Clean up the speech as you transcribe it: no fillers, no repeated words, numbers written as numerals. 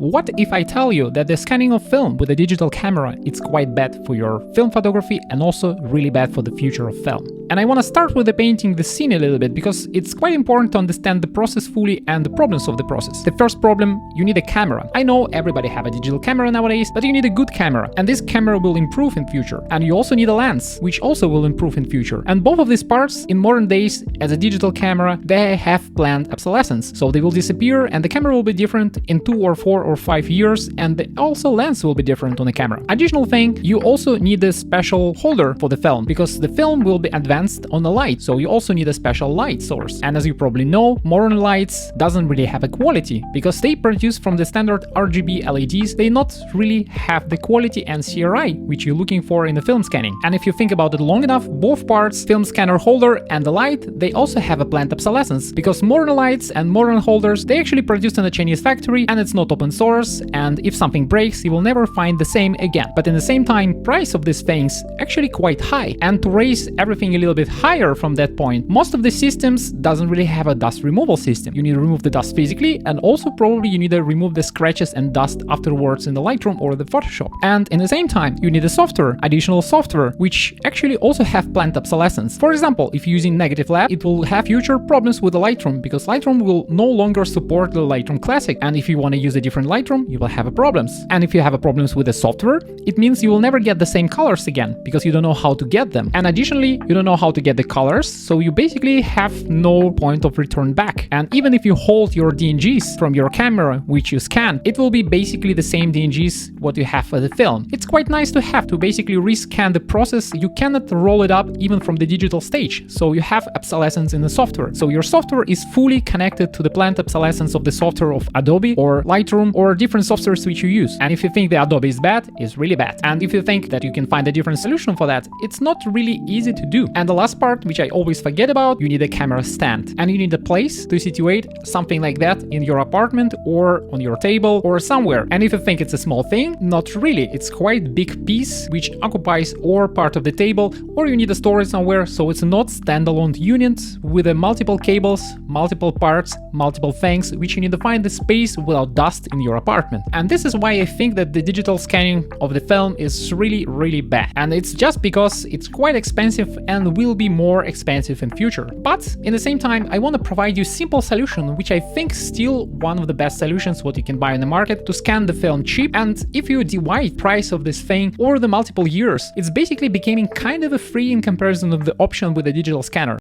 What if I tell you that the scanning of film with a digital camera is quite bad for your film photography and also really bad for the future of film? And I want to start with painting the scene a little bit because it's quite important to understand the process fully and the problems of the process. The first problem, you need a camera. I know everybody have a digital camera nowadays, but you need a good camera, and this camera will improve in future. And you also need a lens, which also will improve in future. And both of these parts in modern days as a digital camera, they have planned obsolescence. So they will disappear and the camera will be different in 2 or 4 or 5 years, and the also lens will be different on the camera. Additional thing, you also need a special holder for the film because the film will be advanced on the light, so you also need a special light source. And as you probably know, modern lights doesn't really have a quality because they produce from the standard RGB LEDs, they not really have the quality and CRI which you're looking for in the film scanning. And if you think about it long enough, both parts, film scanner holder and the light, they also have a planned obsolescence because modern lights and modern holders, they actually produced in a Chinese factory and it's not open source, and if something breaks, you will never find the same again. But in the same time, price of these things actually quite high, and to raise everything a little bit higher from that point, most of the systems doesn't really have a dust removal system. You need to remove the dust physically, and also probably you need to remove the scratches and dust afterwards in the Lightroom or the Photoshop. And in the same time, you need a software, additional software, which actually also have planned obsolescence. For example, if you're using Negative Lab, it will have future problems with the Lightroom because Lightroom will no longer support the Lightroom Classic, and if you want to use a different Lightroom, you will have problems. And if you have problems with the software, it means you will never get the same colors again because you don't know how to get them. And additionally, you don't know how to get the colors, so you basically have no point of return back. And even if you hold your DNGs from your camera, which you scan, it will be basically the same DNGs what you have for the film. It's quite nice to have to basically rescan the process. You cannot roll it up even from the digital stage, so you have obsolescence in the software. So your software is fully connected to the planned obsolescence of the software of Adobe or Lightroom or different softwares which you use. And if you think the Adobe is bad, it's really bad. And if you think that you can find a different solution for that, it's not really easy to do. And the last part, which I always forget about, you need a camera stand. And you need a place to situate something like that in your apartment or on your table or somewhere. And if you think it's a small thing, not really. It's quite big piece which occupies or part of the table, or you need to store it somewhere, so it's not standalone unit with multiple cables, multiple parts, multiple things, which you need to find the space without dust in your apartment. And this is why I think that the digital scanning of the film is really bad. And it's just because it's quite expensive and will be more expensive in future. But in the same time, I want to provide you simple solution, which I think still one of the best solutions what you can buy in the market to scan the film cheap. And if you divide price of this thing over the multiple years, it's basically becoming kind of a free in comparison of the option with a digital scanner.